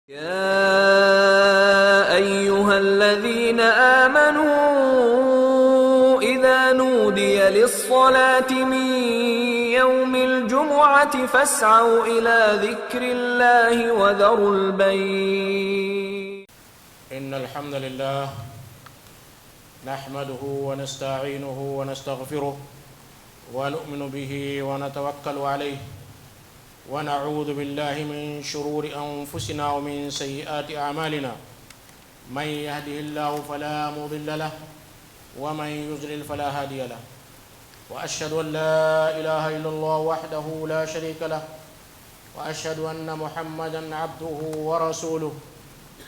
يا أيها الذين آمنوا إذا نودي للصلاة من يوم الجمعة فاسعوا إلى ذكر الله وذروا البيع. إن الحمد لله نحمده ونستعينه ونستغفره ونؤمن به ونتوكل عليه ونعوذ بالله من شرور أنفسنا ومن سيئات أعمالنا. من يهده الله فلا مضل له ومن يضلل فلا هادي له، وأشهد أن لا إله إلا الله وحده لا شريك له، وأشهد أن محمدا عبده ورسوله.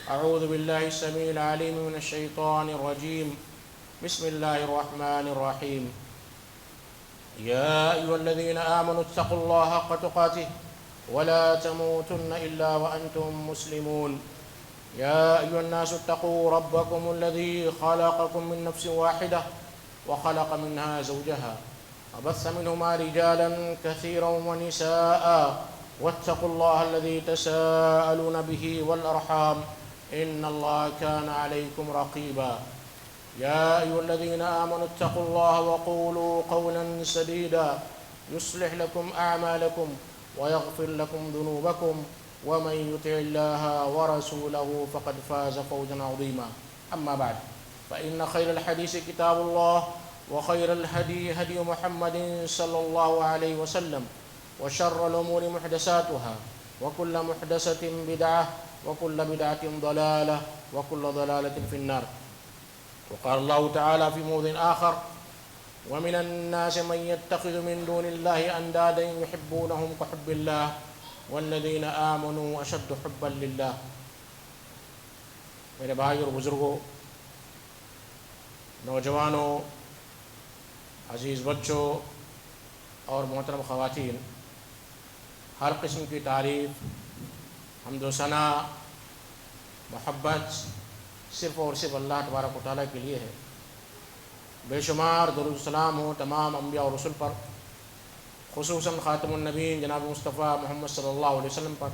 أعوذ بالله السميع العليم من الشيطان الرجيم. بسم الله الرحمن الرحيم. يا أيها الذين آمنوا اتقوا الله حق تقاته ولا تموتن إلا وأنتم مسلمون. يا أيها الناس اتقوا ربكم الذي خلقكم من نفس واحدة وخلق منها زوجها وبث منهما رجالا كثيرا ونساء واتقوا الله الذي تساءلون به والأرحام إن الله كان عليكم رقيبا. يا أيها الذين آمنوا اتقوا الله وقولوا قولا سديدا يصلح لكم أعمالكم ويغفر لكم ذنوبكم ومن يطع الله ورسوله فقد فاز فوزا عظيما. أما بعد، فإن خير الحديث كتاب الله وخير الهدي هدي محمد صلى الله عليه وسلم وشر الأمور محدثاتها وكل محدثة بدعة وكل بدعة ضلالة وكل ضلالة في النار. وقال الله تعالى في موضع آخر: ومن الناس من يتخذ من دون الله أندادا يحبونهم كحب الله والذين آمنوا أشد حبا لله. میرے بھائی اور بزرگوں، نوجوانوں، عزیز بچوں اور محترم خواتین، ہر قسم کی تعریف، حمد و ثنا، محبت صرف اور صرف اللہ تبارک و تعالیٰ کے لیے ہے۔ بے شمار درود و سلام ہو تمام انبیاء اور رسل پر، خصوصاً خاتم النبیین جناب مصطفیٰ محمد صلی اللہ علیہ وسلم پر،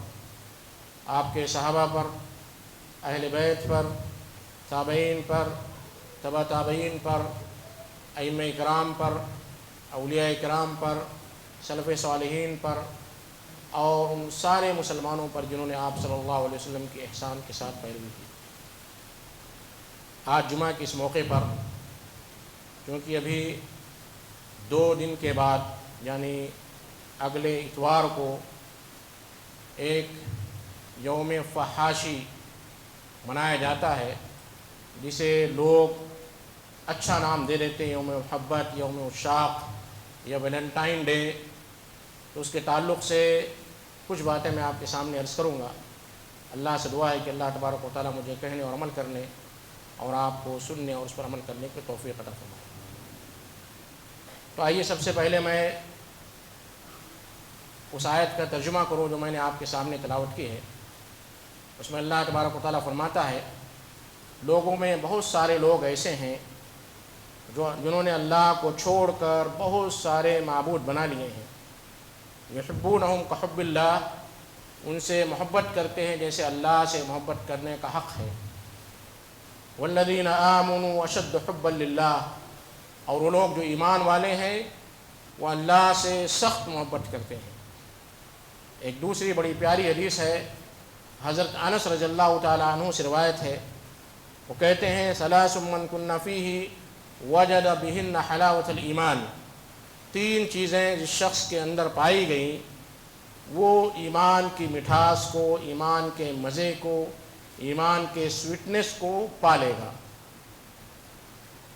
آپ کے صحابہ پر، اہل بیت پر، تابعین پر، تبع تابعین پر، ائمہ کرام پر، اولیاء کرام پر، سلف صالحین پر، اور ان سارے مسلمانوں پر جنہوں نے آپ صلی اللہ علیہ وسلم کے احسان کے ساتھ پیروی کی۔ آج جمعہ کے اس موقع پر، کیونکہ ابھی 2 دن کے بعد یعنی اگلے اتوار کو ایک یوم فحاشی منایا جاتا ہے، جسے لوگ اچھا نام دے دیتے ہیں یوم محبت، یوم عشاق یا ویلنٹائن ڈے۔ تو اس کے تعلق سے کچھ باتیں میں آپ کے سامنے عرض کروں گا۔ اللہ سے دعا ہے کہ اللہ تبارک و تعالیٰ مجھے کہنے اور عمل کرنے اور آپ کو سننے اور اس پر عمل کرنے کی توفیق عطا فرمائے۔ تو آئیے سب سے پہلے میں اس آیت کا ترجمہ کروں جو میں نے آپ کے سامنے تلاوت کی ہے۔ اس میں اللہ تبارک و تعالیٰ فرماتا ہے، لوگوں میں بہت سارے لوگ ایسے ہیں جنہوں نے اللہ کو چھوڑ کر بہت سارے معبود بنا لیے ہیں۔ یحبونہم کحب اللہ، ان سے محبت کرتے ہیں جیسے اللہ سے محبت کرنے کا حق ہے۔ والذین آمنوا اشد حبا للہ، اور وہ لوگ جو ایمان والے ہیں وہ اللہ سے سخت محبت کرتے ہیں۔ ایک دوسری بڑی پیاری حدیث ہے، حضرت انس رضی اللہ تعالیٰ عنہ سے روایت ہے، وہ کہتے ہیں: ثلاث من کن فیہ وجد بہن حلاوۃ الایمان، 3 چیزیں جس شخص کے اندر پائی گئیں وہ ایمان کی مٹھاس کو، ایمان کے مزے کو، ایمان کے سویٹنس کو پالے گا۔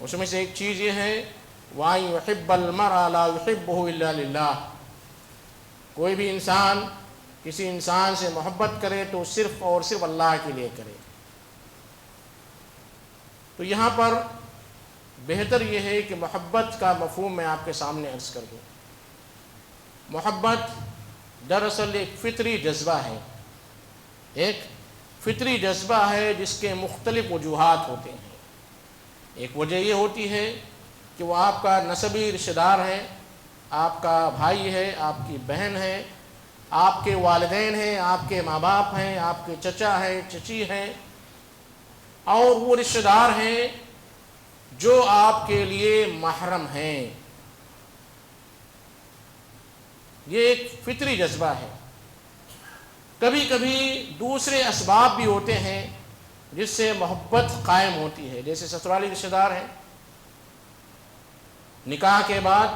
اس میں سے ایک چیز یہ ہے وَأَن يُحِبَّ الْمَرْءَ لَا يُحِبُّهُ إِلَّا لِلَّهِ، کوئی بھی انسان کسی انسان سے محبت کرے تو صرف اور صرف اللہ کے لیے کرے۔ تو یہاں پر بہتر یہ ہے کہ محبت کا مفہوم میں آپ کے سامنے عرض کر دوں۔ محبت دراصل ایک فطری جذبہ ہے، ایک فطری جذبہ ہے جس کے مختلف وجوہات ہوتے ہیں۔ ایک وجہ یہ ہوتی ہے کہ وہ آپ کا نسبی رشتہ دار ہے، آپ کا بھائی ہے، آپ کی بہن ہے، آپ کے والدین ہیں، آپ کے ماں باپ ہیں، آپ کے چچا ہیں، چچی ہیں، اور وہ رشتہ دار ہیں جو آپ کے لیے محرم ہیں۔ یہ ایک فطری جذبہ ہے۔ کبھی کبھی دوسرے اسباب بھی ہوتے ہیں جس سے محبت قائم ہوتی ہے، جیسے سسرالی رشتہ دار ہیں۔ نکاح کے بعد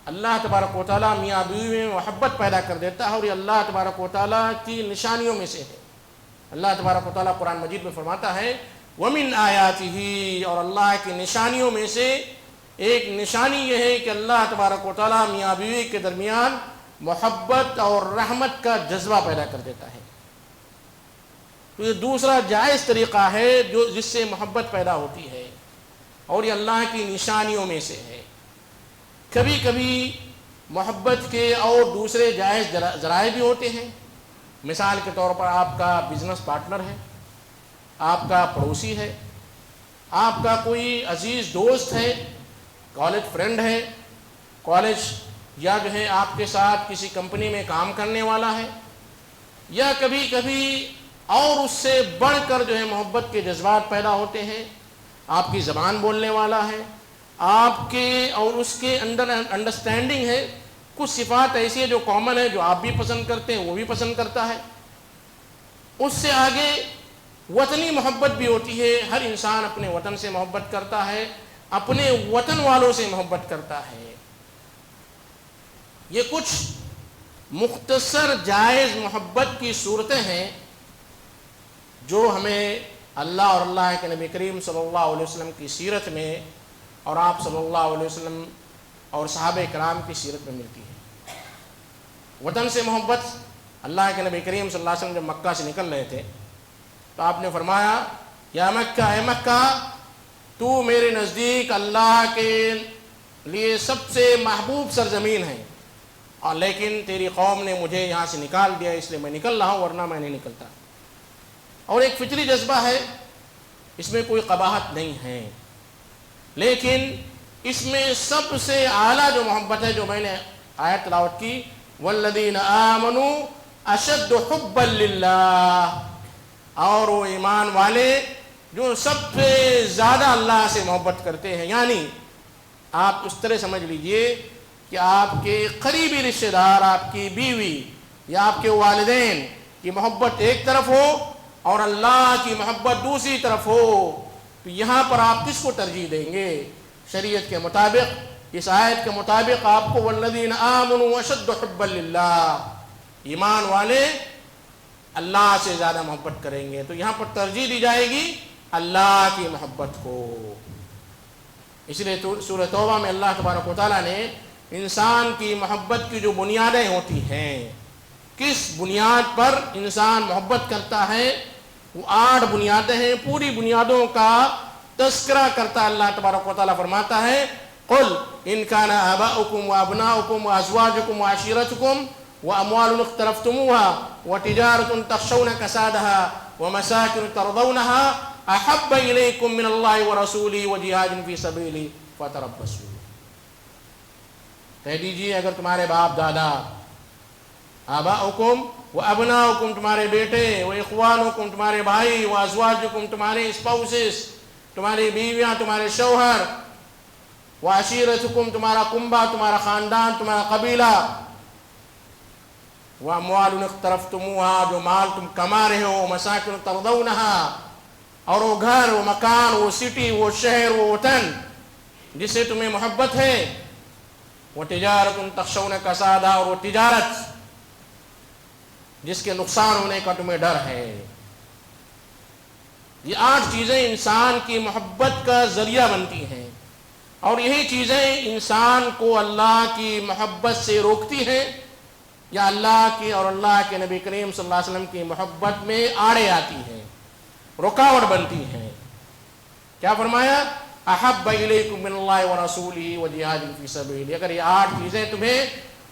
اللہ تبارک و تعالیٰ میاں بیوی میں محبت پیدا کر دیتا ہے، اور یہ اللہ تبارک و تعالیٰ کی نشانیوں میں سے ہے۔ اللہ تبارک و تعالیٰ قرآن مجید میں فرماتا ہے وَمِنْ آیَاتِهِ، اور اللہ کی نشانیوں میں سے ایک نشانی یہ ہے کہ اللہ تبارک و تعالیٰ میاں بیوی کے درمیان محبت اور رحمت کا جذبہ پیدا کر دیتا ہے۔ تو یہ دوسرا جائز طریقہ ہے جس سے محبت پیدا ہوتی ہے، اور یہ اللہ کی نشانیوں میں سے ہے۔ کبھی کبھی محبت کے اور دوسرے جائز ذرائع بھی ہوتے ہیں۔ مثال کے طور پر آپ کا بزنس پارٹنر ہے، آپ کا پڑوسی ہے، آپ کا کوئی عزیز دوست ہے، کالج فرینڈ ہے، کالج یا جو ہے آپ کے ساتھ کسی کمپنی میں کام کرنے والا ہے، یا کبھی کبھی اور اس سے بڑھ کر جو ہے محبت کے جذبات پیدا ہوتے ہیں۔ آپ کی زبان بولنے والا ہے، آپ کے اور اس کے اندر انڈرسٹینڈنگ ہے، کچھ صفات ایسی ہے جو کامن ہے، جو آپ بھی پسند کرتے ہیں وہ بھی پسند کرتا ہے۔ اس سے آگے وطنی محبت بھی ہوتی ہے، ہر انسان اپنے وطن سے محبت کرتا ہے، اپنے وطن والوں سے محبت کرتا ہے۔ یہ کچھ مختصر جائز محبت کی صورتیں ہیں جو ہمیں اللہ اور اللہ کے نبی کریم صلی اللہ علیہ وسلم کی سیرت میں اور آپ صلی اللہ علیہ وسلم اور صحابہ کرام کی سیرت میں ملتی ہے۔ وطن سے محبت، اللہ کے نبی کریم صلی اللہ علیہ وسلم جب مکہ سے نکل رہے تھے تو آپ نے فرمایا یا مکہ، اے مکہ، تو میرے نزدیک اللہ کے لیے سب سے محبوب سرزمین ہے، اور لیکن تیری قوم نے مجھے یہاں سے نکال دیا، اس لیے میں نکل رہا ہوں، ورنہ میں نہیں نکلتا۔ اور ایک فطری جذبہ ہے، اس میں کوئی قباحت نہیں ہے، لیکن اس میں سب سے اعلیٰ جو محبت ہے جو میں نے آیت تلاوت کی والذین آمنوا اشد حبا للہ، اور وہ ایمان والے جو سب سے زیادہ اللہ سے محبت کرتے ہیں۔ یعنی آپ اس طرح سمجھ لیجئے کہ آپ کے قریبی رشتہ دار، آپ کی بیوی یا آپ کے والدین کی محبت ایک طرف ہو اور اللہ کی محبت دوسری طرف ہو، تو یہاں پر آپ کس کو ترجیح دیں گے؟ شریعت کے مطابق، اس آیت کے مطابق آپ کو والذین آمنوا اشد حبا للہ، ایمان والے اللہ سے زیادہ محبت کریں گے، تو یہاں پر ترجیح دی جائے گی اللہ کی محبت کو۔ اس لیے سورہ توبہ میں اللہ تبارک و تعالیٰ نے انسان کی محبت کی جو بنیادیں ہوتی ہیں، کس بنیاد پر انسان محبت کرتا ہے، وہ 8 بنیادیں ہیں۔ پوری بنیادوں کا تذکرہ کرتا اللہ تبارک و تعالیٰ فرماتا ہے قل ان کان آباؤکم وابناؤکم وازواجکم وعشیرتکم واموال اقترفتموها وتجارة تخشون كسادها ومساكن ترضونها احب الیکم من اللہ ورسولہ وجہاد فی سبیلہ فتربصوا۔ کہہ دیجئے اگر تمہارے باپ دادا، آباؤکم و ابناؤکم تمہارے بیٹے، و اخوانکم تمہارے بھائی، و ازواجکم تمہارے اسپاؤسز، تمہاری بیویاں، تمہارے شوہر، و عشیرتکم تمہارا کنبہ، تمہارا خاندان، تمہارا قبیلہ، و اموال اقترفتموها جو مال تم کما رہے ہو، مساکن ترضونها، اور وہ گھر، وہ مکان، وہ سٹی، وہ شہر، وہ وطن جس سے تمہیں محبت ہے، وہ تجارت تخشون کسادہ، اور وہ تجارت جس کے نقصان ہونے کا تمہیں ڈر ہے۔ یہ 8 چیزیں انسان کی محبت کا ذریعہ بنتی ہیں، اور یہی چیزیں انسان کو اللہ کی محبت سے روکتی ہیں یا اللہ کی اور اللہ کے نبی کریم صلی اللہ علیہ وسلم کی محبت میں آڑے آتی ہیں، رکاوٹ بنتی ہیں۔ کیا فرمایا؟ احب الیکم من اللہ ورسولہ وجہاد فی سبیلہ۔ اگر یہ 8 چیزیں تمہیں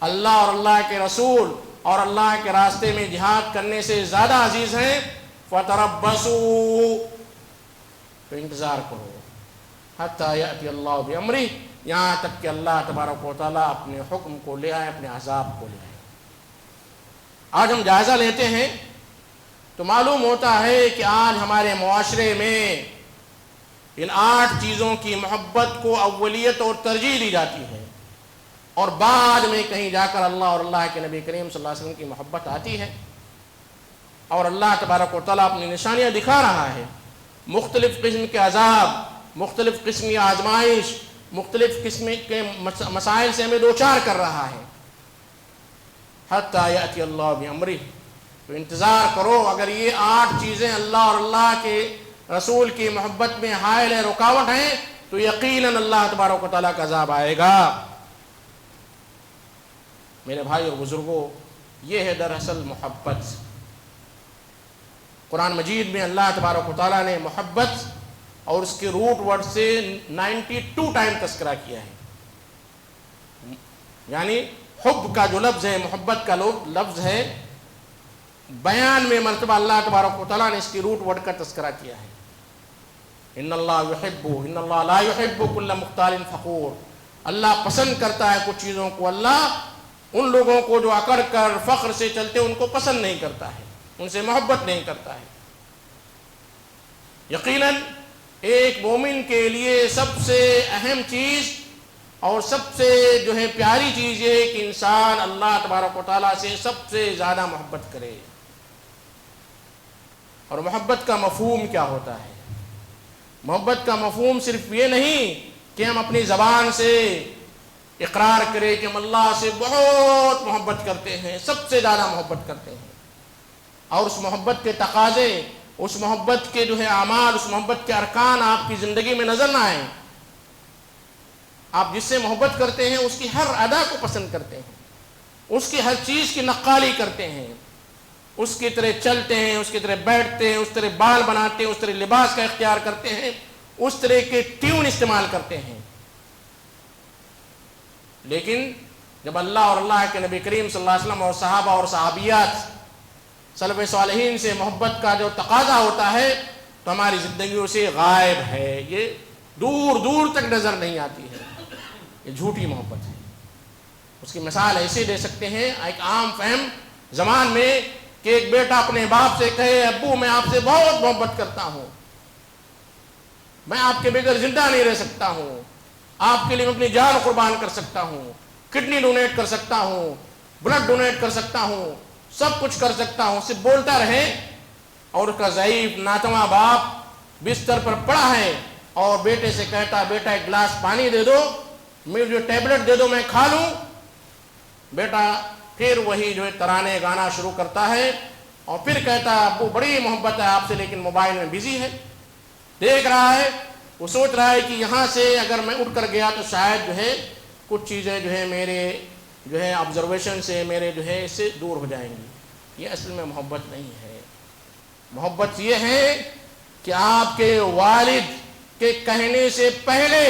اللہ اور اللہ کے رسول اور اللہ کے راستے میں جہاد کرنے سے زیادہ عزیز ہیں، فتربصوا، تو انتظار کرو، حتی یأتی اللہ بامرہ، یہاں تک کہ اللہ تبارک و تعالیٰ اپنے حکم کو لے آئے، اپنے عذاب کو لے آئے۔ آج ہم جائزہ لیتے ہیں تو معلوم ہوتا ہے کہ آج ہمارے معاشرے میں ان 8 چیزوں کی محبت کو اولیت اور ترجیح دی جاتی ہے، اور بعد میں کہیں جا کر اللہ اور اللہ کے نبی کریم صلی اللہ علیہ وسلم کی محبت آتی ہے، اور اللہ تبارک و تعالیٰ اپنی نشانیاں دکھا رہا ہے، مختلف قسم کے عذاب، مختلف قسم کی آزمائش، مختلف قسم کے مسائل سے ہمیں دوچار کر رہا ہے، حتی یأتی اللہ بامرہ۔ تو انتظار کرو، اگر یہ 8 چیزیں اللہ اور اللہ کے رسول کی محبت میں حائل ہے، رکاوٹ ہیں، تو یقیناً اللہ تبارک و تعالیٰ کا عذاب آئے گا۔ میرے بھائی اور بزرگوں، یہ ہے دراصل محبت۔ قرآن مجید میں اللہ تبارک و تعالیٰ نے محبت اور اس کے روٹ ورڈ سے 92 ٹائم تذکرہ کیا ہے، یعنی حب کا جو لفظ ہے، محبت کا لفظ ہے، بیان میں مرتبہ اللہ تبارک و تعالیٰ نے اس کی روٹ ورڈ کا تذکرہ کیا ہے۔ ان اللہ یحب، ان اللہ لا یحب کل مختال فخور۔ اللہ پسند کرتا ہے کچھ چیزوں کو، اللہ ان لوگوں کو جو اکڑ کر فخر سے چلتے ان کو پسند نہیں کرتا ہے، ان سے محبت نہیں کرتا ہے۔ یقیناً ایک مومن کے لیے سب سے اہم چیز اور سب سے جو ہے پیاری چیز یہ ہے کہ انسان اللہ تبارک و تعالیٰ سے سب سے زیادہ محبت کرے۔ اور محبت کا مفہوم کیا ہوتا ہے؟ محبت کا مفہوم صرف یہ نہیں کہ ہم اپنی زبان سے اقرار کریں کہ ہم اللہ سے بہت محبت کرتے ہیں، سب سے زیادہ محبت کرتے ہیں، اور اس محبت کے تقاضے، اس محبت کے جو ہے اعمال، اس محبت کے ارکان آپ کی زندگی میں نظر نہ آئیں۔ آپ جس سے محبت کرتے ہیں اس کی ہر ادا کو پسند کرتے ہیں، اس کی ہر چیز کی نقالی کرتے ہیں، اس کی طرح چلتے ہیں، اس کی طرح بیٹھتے ہیں، اس طرح بال بناتے ہیں، اس طرح لباس کا اختیار کرتے ہیں، اس طرح کے ٹیون استعمال کرتے ہیں۔ لیکن جب اللہ اور اللہ کے نبی کریم صلی اللہ علیہ وسلم اور صحابہ اور صحابیات سلف صالحین سے محبت کا جو تقاضا ہوتا ہے تو ہماری زندگیوں سے غائب ہے، یہ دور دور تک نظر نہیں آتی ہے، یہ جھوٹی محبت ہے۔ اس کی مثال ایسے دے سکتے ہیں، ایک عام فہم زمان میں کہ ایک بیٹا اپنے باپ سے کہے ابو میں آپ سے بہت محبت کرتا ہوں، میں آپ کے بغیر زندہ نہیں رہ سکتا ہوں، آپ کے لیے میں اپنی جان قربان کر سکتا ہوں، کڈنی ڈونیٹ کر سکتا ہوں، بلڈ ڈونیٹ کر سکتا ہوں، سب کچھ کر سکتا ہوں، صرف بولتا رہے، اور اس کا ضعیف ناتواں باپ بستر پر پڑا ہے اور بیٹے سے کہتا بیٹا ایک گلاس پانی دے دو، مجھے جو ٹیبلٹ دے دو میں کھا لوں، بیٹا پھر وہی جو ہے ترانے گانا شروع کرتا ہے اور پھر کہتا ہے ابو بڑی محبت ہے آپ سے لیکن موبائل میں بزی ہے، دیکھ رہا ہے، وہ سوچ رہا ہے کہ یہاں سے اگر میں اٹھ کر گیا تو شاید جو ہے کچھ چیزیں جو ہے میرے جو ہے آبزرویشن سے میرے جو ہے اس سے دور ہو جائیں گی۔ یہ اصل میں محبت نہیں ہے۔ محبت یہ ہے کہ آپ کے والد کے کہنے سے پہلے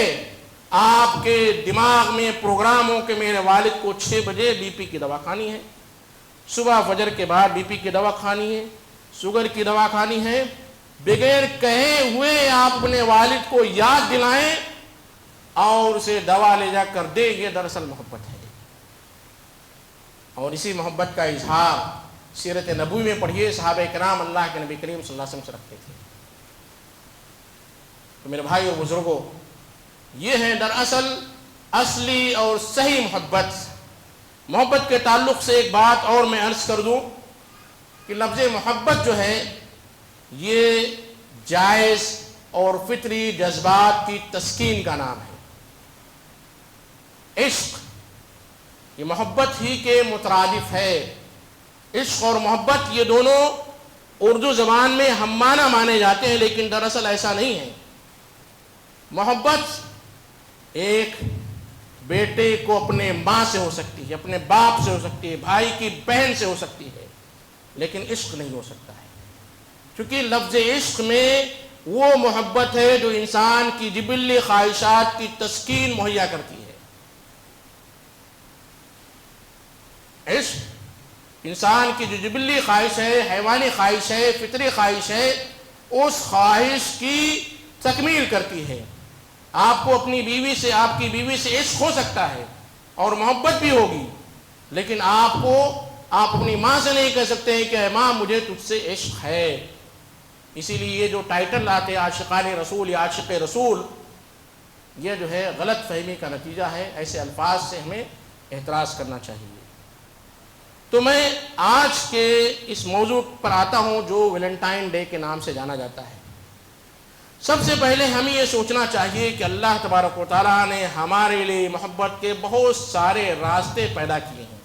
آپ کے دماغ میں پروگرام ہو کہ میرے والد کو 6 بجے بی پی کی دوا کھانی ہے، صبح فجر کے بعد بی پی کی دوا کھانی ہے، شوگر کی دوا کھانی ہے، بغیر کہے ہوئے آپ اپنے والد کو یاد دلائیں اور اسے دوا لے جا کر دے، یہ دراصل محبت ہے۔ اور اسی محبت کا اظہار سیرت نبوی میں پڑھیے، صحابہ کرام اللہ کے نبی کریم صلی اللہ علیہ وسلم سے رکھتے تھے۔ تو میرے بھائی اور بزرگوں، یہ ہے دراصل اصلی اور صحیح محبت۔ محبت کے تعلق سے ایک بات اور میں عرض کر دوں کہ لفظ محبت جو ہے یہ جائز اور فطری جذبات کی تسکین کا نام ہے۔ عشق یہ محبت ہی کے مترادف ہے۔ عشق اور محبت یہ دونوں اردو زبان میں ہم معنی مانے جاتے ہیں، لیکن دراصل ایسا نہیں ہے۔ محبت ایک بیٹے کو اپنے ماں سے ہو سکتی ہے، اپنے باپ سے ہو سکتی ہے، بھائی کی بہن سے ہو سکتی ہے، لیکن عشق نہیں ہو سکتا ہے، کیونکہ لفظ عشق میں وہ محبت ہے جو انسان کی جبلی خواہشات کی تسکین مہیا کرتی ہے۔ عشق انسان کی جو جبلی خواہش ہے، حیوانی خواہش ہے، فطری خواہش ہے، اس خواہش کی تکمیل کرتی ہے۔ آپ کو اپنی بیوی سے، آپ کی بیوی سے عشق ہو سکتا ہے اور محبت بھی ہوگی، لیکن آپ کو آپ اپنی ماں سے نہیں کہہ سکتے ہیں کہ اے ماں مجھے تجھ سے عشق ہے. اسی لیے یہ جو ٹائٹل آتے ہیں عاشقان رسول یا عاشق رسول، یہ جو ہے غلط فہمی کا نتیجہ ہے. ایسے الفاظ سے ہمیں احتراز کرنا چاہیے. تو میں آج کے اس موضوع پر آتا ہوں جو ویلنٹائن ڈے کے نام سے جانا جاتا ہے. سب سے پہلے ہمیں یہ سوچنا چاہیے کہ اللہ تبارک و تعالیٰ نے ہمارے لیے محبت کے بہت سارے راستے پیدا کیے ہیں.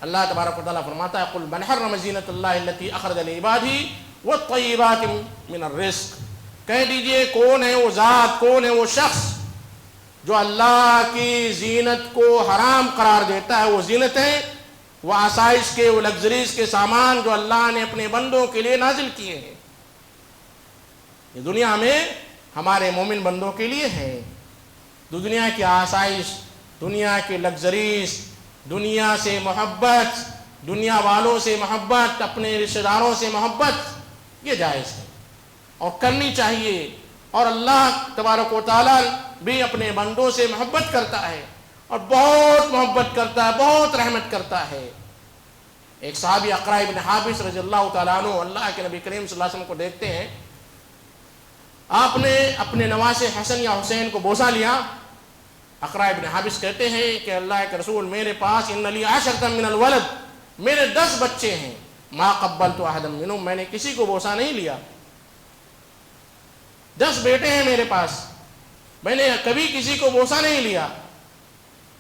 اللہ تبارک و تعالیٰ فرماتا ہے قل من حرم زینۃ اللہ التی اخرج لعبادہ والطیبات من الرزق. کہہ دیجئے کون ہے وہ ذات، کون ہے وہ شخص جو اللہ کی زینت کو حرام قرار دیتا ہے. وہ زینتیں، وہ آسائش کے، وہ لگژریز کے سامان جو اللہ نے اپنے بندوں کے لیے نازل کیے ہیں، یہ دنیا میں ہمارے مومن بندوں کے لیے ہیں. دنیا کی آسائش، دنیا کے لگژریز، دنیا سے محبت، دنیا والوں سے محبت، اپنے رشتہ داروں سے محبت، یہ جائز ہے اور کرنی چاہیے. اور اللہ تبارک و تعالیٰ بھی اپنے بندوں سے محبت کرتا ہے اور بہت محبت کرتا ہے، بہت رحمت کرتا ہے. ایک صحابی اقرا ابن حابس رضی اللہ تعالیٰ عنہ اللہ کے نبی کریم صلی اللہ علیہ وسلم کو دیکھتے ہیں. آپ نے اپنے نواسے حسن یا حسین کو بوسہ لیا. اقرا ابن حابس کہتے ہیں کہ اللہ کے رسول میرے پاس ان لی عشرۃ من الولد، میرے 10 بچے ہیں، ما قبلت احدا منهم، میں نے کسی کو بوسہ نہیں لیا. 10 بیٹے ہیں میرے پاس، میں نے کبھی کسی کو بوسہ نہیں لیا.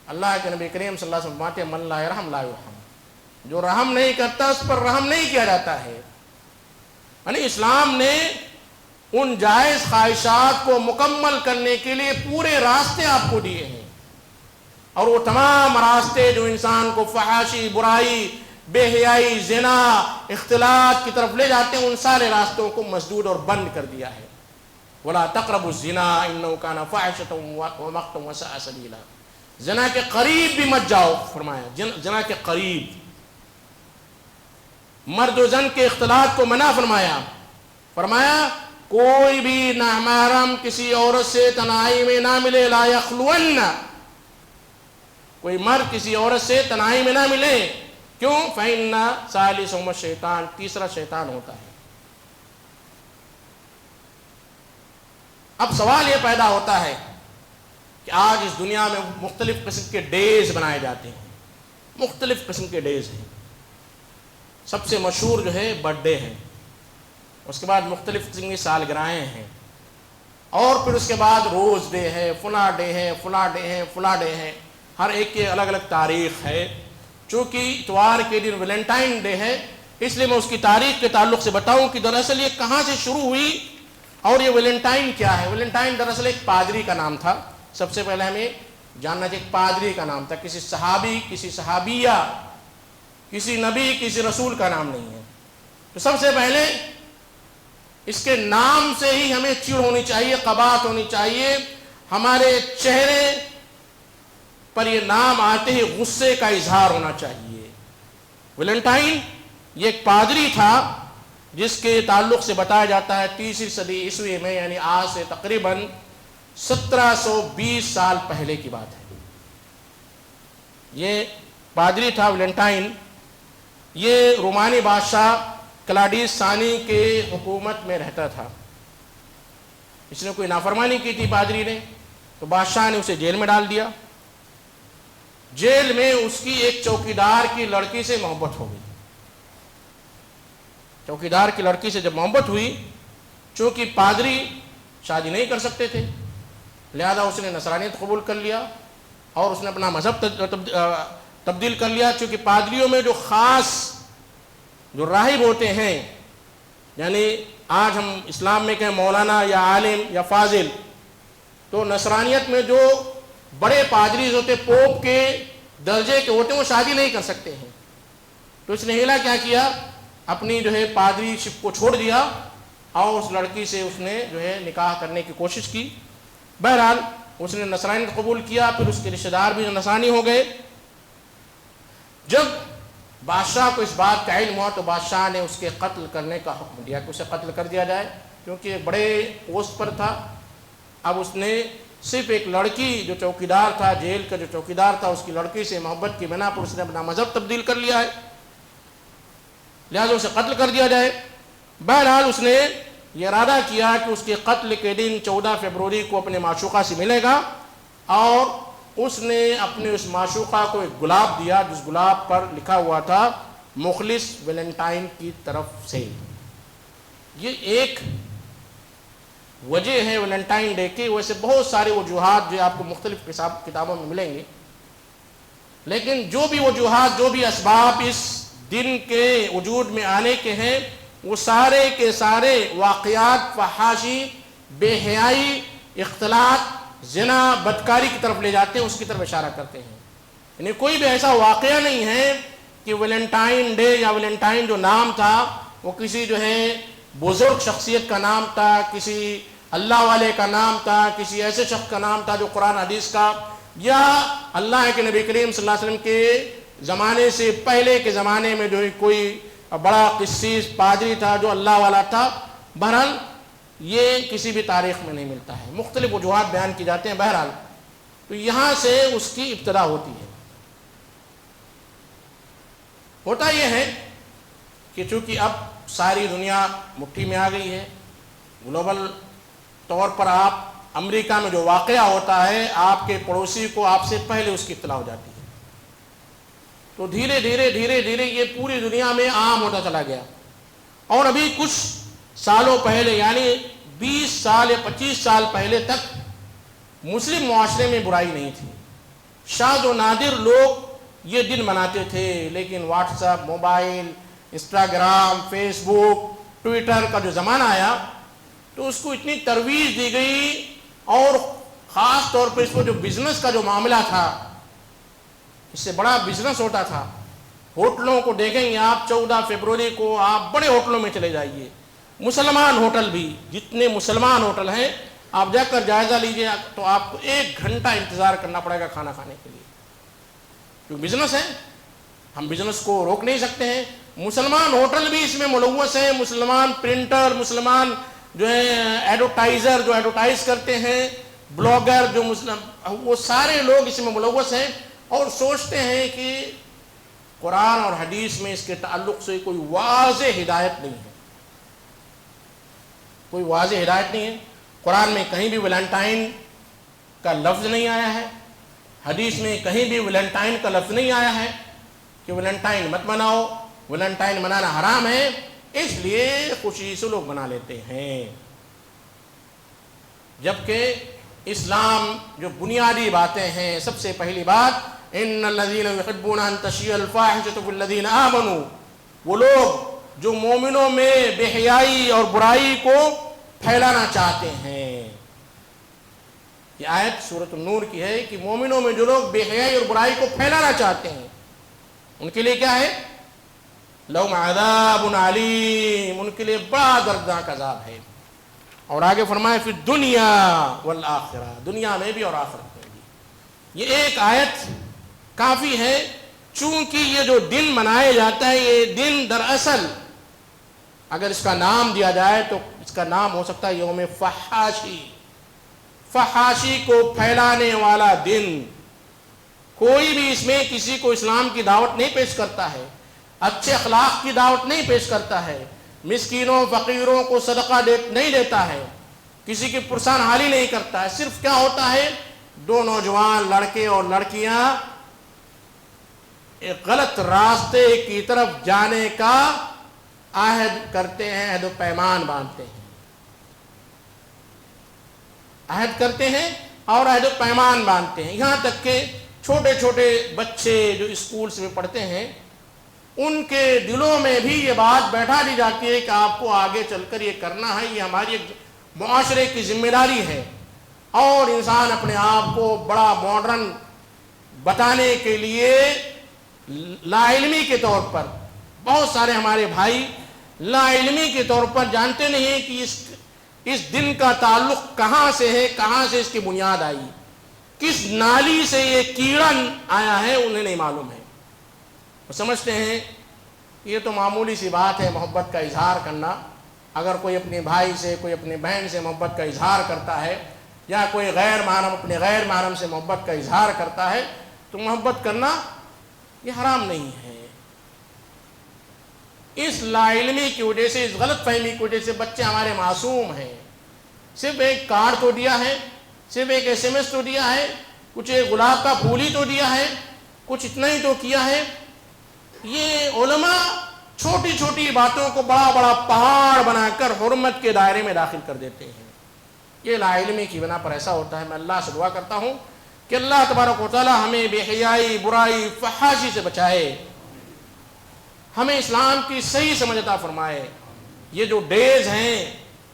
اللہ کے نبی کریم صلی اللہ علیہ وسلم فرماتے ہیں من لا یرحم لا یرحم، جو رحم نہیں کرتا اس پر رحم نہیں کیا جاتا ہے. یعنی اسلام نے ان جائز خواہشات کو مکمل کرنے کے لیے پورے راستے آپ کو دیے ہیں، اور وہ تمام راستے جو انسان کو فحاشی، برائی، بے حیائی، زنا، اختلاط کی طرف لے جاتے ہیں، ان سارے راستوں کو مسدود اور بند کر دیا ہے. وَلَا تَقْرَبُوا الزِّنَا إِنَّهُ كَانَ فَاحِشَةً وَمَقْتًا وَسَاءَ سَبِيلًا. زنا کے قریب بھی مت جاؤ فرمایا، زنا کے قریب. مرد و زن کے اختلاط کو منع فرمایا. فرمایا کوئی بھی نامحرم کسی عورت سے تنہائی میں نہ ملے. لا یخلون، کوئی مرد کسی عورت سے تنہائی میں نہ ملے. کیوں؟ فَإِنَّ ثَالِثُهُمُ الشَّيْطَانُ، تیسرا شیطان ہوتا ہے. اب سوال یہ پیدا ہوتا ہے کہ آج اس دنیا میں مختلف قسم کے ڈیز بنائے جاتے ہیں، مختلف قسم کے ڈیز ہیں. سب سے مشہور جو ہے برتھ ڈے ہے، اس کے بعد مختلف قسم کی سالگرہیں ہیں، اور پھر اس کے بعد روز ڈے ہے، فلاں ڈے ہے، فلاں ڈے ہے، فلاں ڈے ہے. ہر ایک کی الگ الگ تاریخ ہے. چونکہ اتوار کے دن ویلنٹائن ڈے ہے، اس لیے میں اس کی تاریخ کے تعلق سے بتاؤں کہ دراصل یہ کہاں سے شروع ہوئی اور یہ ویلنٹائن کیا ہے. ویلنٹائن دراصل ایک پادری کا نام تھا. سب سے پہلے ہمیں جاننا چاہیے ایک پادری کا نام تھا، کسی صحابی، کسی صحابیہ، کسی نبی، کسی رسول کا نام نہیں ہے. تو سب سے پہلے اس کے نام سے ہی ہمیں چڑ ہونی چاہیے، قباحت ہونی چاہیے. ہمارے چہرے پر یہ نام آتے ہی غصے کا اظہار ہونا چاہیے. ویلنٹائن یہ ایک پادری تھا جس کے تعلق سے بتایا جاتا ہے 3 صدی عیسوی میں، یعنی آج سے تقریباً 1720 سال پہلے کی بات ہے. یہ پادری تھا ویلنٹائن. یہ رومانی بادشاہ کلاڈیس ثانی کے حکومت میں رہتا تھا. اس نے کوئی نافرمانی کی تھی پادری نے، تو بادشاہ نے اسے جیل میں ڈال دیا. جیل میں اس کی ایک چوکیدار کی لڑکی سے محبت ہو گئی. چوکیدار کی لڑکی سے جب محبت ہوئی، چونکہ پادری شادی نہیں کر سکتے تھے، لہذا اس نے نصرانیت قبول کر لیا اور اس نے اپنا مذہب تبدیل کر لیا. چونکہ پادریوں میں جو خاص جو راہب ہوتے ہیں، یعنی آج ہم اسلام میں کہیں مولانا یا عالم یا فاضل، تو نصرانیت میں جو بڑے پادریز ہوتے، پوپ کے درجے کے ہوتے ہیں، وہ شادی نہیں کر سکتے ہیں. تو اس نے ہیلا کیا کیا، اپنی جو ہے پادری شپ کو چھوڑ دیا اور اس لڑکی سے اس نے جو ہے نکاح کرنے کی کوشش کی. بہرحال اس نے نصرانیت قبول کیا. پھر اس کے رشتہ دار بھی نصرانی ہو گئے. جب بادشاہ کو اس بات کا علم ہوا تو بادشاہ نے اس کے قتل کرنے کا حکم دیا کہ اسے قتل کر دیا جائے، کیونکہ ایک بڑے پوسٹ پر تھا. اب اس نے صرف ایک لڑکی جو چوکیدار تھا، جیل کا جو چوکیدار تھا، اس کی لڑکی سے محبت کی بنا پر اس نے اپنا مذہب تبدیل کر لیا ہے. لہٰذا اسے قتل کر دیا جائے۔ بہرحال اس نے یہ ارادہ کیا کہ اس کے قتل کے دن 14 فروری کو اپنے معشوقہ سے ملے گا، اور اس نے اپنے اس معشوقہ کو ایک گلاب دیا جس گلاب پر لکھا ہوا تھا مخلص ویلنٹائن کی طرف سے۔ یہ ایک وجہ ہے ویلنٹائن ڈے کی۔ ویسے بہت سارے وجوہات جو آپ کو مختلف کتابوں میں ملیں گے، لیکن جو بھی وجوہات، جو بھی اسباب اس دن کے وجود میں آنے کے ہیں، وہ سارے کے سارے واقعات فحاشی، بے حیائی، اختلاط، زنا، بدکاری کی طرف لے جاتے ہیں، اس کی طرف اشارہ کرتے ہیں۔ یعنی کوئی بھی ایسا واقعہ نہیں ہے کہ ویلنٹائن ڈے یا ویلنٹائن جو نام تھا وہ کسی جو ہے بزرگ شخصیت کا نام تھا، کسی اللہ والے کا نام تھا، کسی ایسے شخص کا نام تھا جو قرآن حدیث کا، یا اللہ کے نبی کریم صلی اللہ علیہ وسلم کے زمانے سے پہلے کے زمانے میں جو کوئی بڑا قسیس پادری تھا جو اللہ والا تھا۔ بہرحال یہ کسی بھی تاریخ میں نہیں ملتا ہے، مختلف وجوہات بیان کی جاتے ہیں۔ بہرحال تو یہاں سے اس کی ابتدا ہوتی ہے۔ ہوتا یہ ہے کہ چونکہ اب ساری دنیا مٹھی میں آ گئی ہے، گلوبل طور پر آپ امریکہ میں جو واقعہ ہوتا ہے، آپ کے پڑوسی کو آپ سے پہلے اس کی اطلاع ہو جاتی ہے، تو دھیرے دھیرے یہ پوری دنیا میں عام ہوتا چلا گیا۔ اور ابھی کچھ سالوں پہلے، یعنی 20 سال یا 25 سال پہلے تک مسلم معاشرے میں برائی نہیں تھی، شاذ و نادر لوگ یہ دن مناتے تھے، لیکن WhatsApp, mobile, Instagram, Facebook, Twitter کا جو زمانہ آیا تو اس کو اتنی ترویج دی گئی، اور خاص طور پہ اس کو جو بزنس کا جو معاملہ تھا، اس سے بڑا بزنس ہوتا تھا۔ ہوٹلوں کو دیکھیں گے آپ، 14 فروری کو آپ بڑے ہوٹلوں میں چلے جائیے، مسلمان ہوٹل بھی، جتنے مسلمان ہوٹل ہیں آپ جا کر جائزہ لیجئے تو آپ کو 1 گھنٹہ انتظار کرنا پڑے گا کھانا کھانے کے لیے، کیونکہ بزنس ہے، ہم بزنس کو روک نہیں سکتے ہیں۔ مسلمان ہوٹل بھی اس میں ملوث ہیں، مسلمان پرنٹر، مسلمان جو ہے ایڈورٹائزر جو ایڈورٹائز کرتے ہیں، بلاگر جو وہ سارے لوگ اس میں ملوث ہیں، اور سوچتے ہیں کہ قرآن اور حدیث میں اس کے تعلق سے کوئی واضح ہدایت نہیں ہے، کوئی واضح ہدایت نہیں ہے۔ قرآن میں کہیں بھی ویلنٹائن کا لفظ نہیں آیا ہے، حدیث میں کہیں بھی ویلنٹائن کا لفظ نہیں آیا ہے کہ ویلنٹائن مت مناؤ، ویلنٹائن منانا حرام ہے، اس لیے خوشی سے لوگ منا لیتے ہیں۔ جبکہ اسلام جو بنیادی باتیں ہیں، سب سے پہلی بات، ان الذین یحبون ان تشیع الفاحشۃ فی الذین آمنوا، وہ لوگ جو مومنوں میں بے حیائی اور برائی کو پھیلانا چاہتے ہیں۔ یہ آیت سورۃ النور کی ہے کہ مومنوں میں جو لوگ بے حیائی اور برائی کو پھیلانا چاہتے ہیں ان کے لیے کیا ہے؟ لہم عذاب علیم، ان کے لیے بڑا دردناک عذاب ہے۔ اور آگے فرمائے فی الدنیا والآخرہ، دنیا میں بھی اور آخرت میں بھی۔ یہ ایک آیت کافی ہے، چونکہ یہ جو دن منایا جاتا ہے، یہ دن دراصل اگر اس کا نام دیا جائے تو اس کا نام ہو سکتا ہے یوم فحاشی، فحاشی کو پھیلانے والا دن۔ کوئی بھی اس میں کسی کو اسلام کی دعوت نہیں پیش کرتا ہے، اچھے اخلاق کی دعوت نہیں پیش کرتا ہے، مسکینوں فقیروں کو صدقہ نہیں دیتا ہے، کسی کی پرسان حالی نہیں کرتا ہے۔ صرف کیا ہوتا ہے، دو نوجوان لڑکے اور لڑکیاں ایک غلط راستے کی طرف جانے کا عہد کرتے ہیں، عہد و پیمان باندھتے ہیں، عہد کرتے ہیں اور عہد و پیمان باندھتے ہیں۔ یہاں تک کہ چھوٹے چھوٹے بچے جو اسکولز میں پڑھتے ہیں، ان کے دلوں میں بھی یہ بات بیٹھا دی جاتی ہے کہ آپ کو آگے چل کر یہ کرنا ہے، یہ ہماری ایک معاشرے کی ذمہ داری ہے۔ اور انسان اپنے آپ کو بڑا ماڈرن بتانے کے لیے لا علمی کے طور پر، بہت سارے ہمارے بھائی لا علمی کے طور پر جانتے نہیں ہیں کہ اس دن کا تعلق کہاں سے ہے، کہاں سے اس کی بنیاد آئی، کس نالی سے یہ کیڑا آیا ہے، انہیں نہیں معلوم ہے۔ وہ سمجھتے ہیں یہ تو معمولی سی بات ہے محبت کا اظہار کرنا۔ اگر کوئی اپنے بھائی سے، کوئی اپنے بہن سے محبت کا اظہار کرتا ہے، یا کوئی غیر محرم اپنے غیر محرم سے محبت کا اظہار کرتا ہے، تو محبت کرنا یہ حرام نہیں ہے۔ اس لا علمی کی وجہ سے، اس غلط فہمی کی وجہ سے بچے ہمارے معصوم ہیں۔ صرف ایک کارڈ تو دیا ہے، صرف ایک SMS تو دیا ہے، کچھ ایک گلاب کا پھول ہی تو دیا ہے، کچھ اتنا ہی تو کیا ہے۔ یہ علماء چھوٹی چھوٹی باتوں کو بڑا بڑا پہاڑ بنا کر حرمت کے دائرے میں داخل کر دیتے ہیں۔ یہ لا علمی کی بنا پر ایسا ہوتا ہے۔ میں اللہ سے دعا کرتا ہوں کہ اللہ تبارک و تعالی ہمیں بے حیائی، برائی، فحاشی سے بچائے، ہمیں اسلام کی صحیح سمجھ عطا فرمائے۔ یہ جو ڈیز ہیں،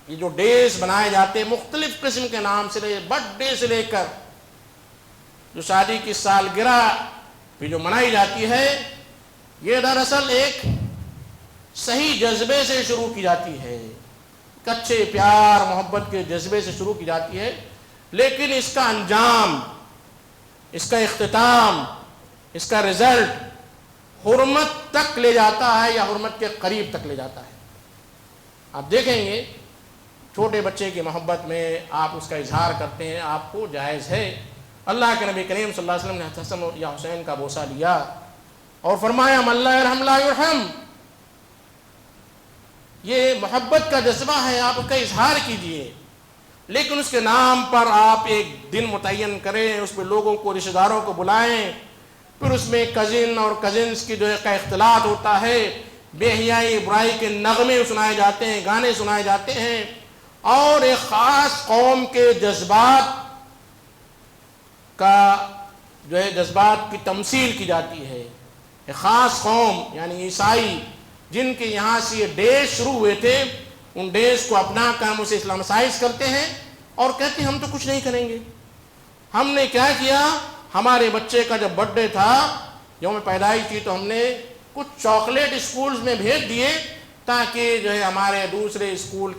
یہ جو ڈیز بنائے جاتے ہیں مختلف قسم کے نام سے، برتھ ڈے سے لے کر جو شادی کی سالگرہ بھی جو منائی جاتی ہے، یہ دراصل ایک صحیح جذبے سے شروع کی جاتی ہے، کچے پیار محبت کے جذبے سے شروع کی جاتی ہے، لیکن اس کا انجام، اس کا اختتام، اس کا رزلٹ حرمت تک لے جاتا ہے یا حرمت کے قریب تک لے جاتا ہے۔ آپ دیکھیں گے چھوٹے بچے کی محبت میں آپ اس کا اظہار کرتے ہیں، آپ کو جائز ہے۔ اللہ کے نبی کریم صلی اللہ علیہ وسلم نے حسن یا حسین کا بوسہ لیا اور فرمایا من لا یرحم لا یرحم۔ یہ محبت کا جذبہ ہے، آپ اس کا اظہار کیجئے، لیکن اس کے نام پر آپ ایک دن متعین کریں، اس میں لوگوں کو، رشتہ داروں کو بلائیں، پھر اس میں کزن اور کزنس کی جو ہے کا اختلاط ہوتا ہے، بے حیائی برائی کے نغمے سنائے جاتے ہیں، گانے سنائے جاتے ہیں، اور ایک خاص قوم کے جذبات کا جو ہے جذبات کی تمثیل کی جاتی ہے۔ ایک خاص قوم یعنی عیسائی جن کے یہاں سے یہ ڈیز شروع ہوئے تھے، ان ڈیز کو اپنا کر ہم اسے اسلامسائز کرتے ہیں اور کہتے ہیں ہم تو کچھ نہیں کریں گے۔ ہم نے کیا کیا؟ ہمارے بچے کا جب برتھ ڈے تھا، یوم پیدائش تھی، تو ہم نے کچھ چاکلیٹ اسکولز میں بھیج دیے تاکہ جو ہے ہمارے دوسرے اسکول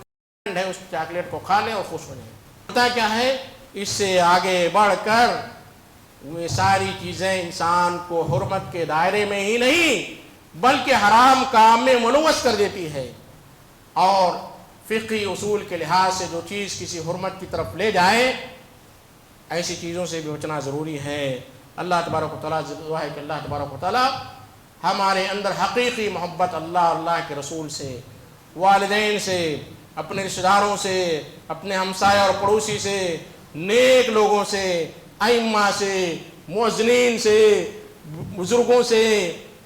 ہے اس چاکلیٹ کو کھا لیں اور خوش ہو جائیں۔ پتہ کیا ہے؟ اس سے آگے بڑھ کر وہ ساری چیزیں انسان کو حرمت کے دائرے میں ہی نہیں بلکہ حرام کام میں ملوث کر دیتی ہے، اور فقہی اصول کے لحاظ سے جو چیز کسی حرمت کی طرف لے جائے، ایسی چیزوں سے بھی بچنا ضروری ہے۔ اللہ تبارک و تعالیٰ دعا ہے کہ اللہ تبارک و تعالیٰ ہمارے اندر حقیقی محبت اللہ اور اللہ کے رسول سے، والدین سے، اپنے رشتہ داروں سے، اپنے ہمسایہ اور پڑوسی سے، نیک لوگوں سے، ائمہ سے، مؤذنین سے، بزرگوں سے،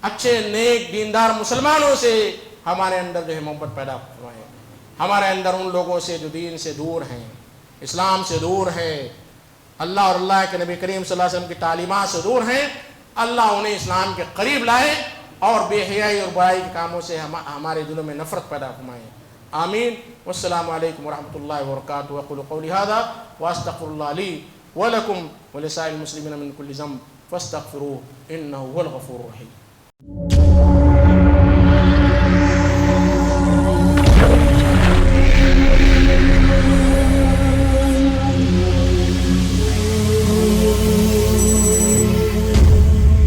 اچھے نیک دیندار مسلمانوں سے ہمارے اندر جو ہے محبت پیدا فرمائے۔ ہمارے اندر ان لوگوں سے جو دین سے دور ہیں، اسلام سے دور ہیں، اللہ اور اللہ کے نبی کریم صلی اللہ علیہ وسلم کی تعلیمات سے دور ہیں، اللہ انہیں اسلام کے قریب لائے اور بے حیائی اور برائی کے کاموں سے ہمارے دلوں میں نفرت پیدا فرمائے۔ آمین۔ والسلام علیکم ورحمۃ اللہ وبرکاتہ۔ اقول قولی ھذا واستغفر اللہ لی ولکم ولسائر المسلمین من کل ذنب فاستغفروہ انہ هو الغفور الرحیم۔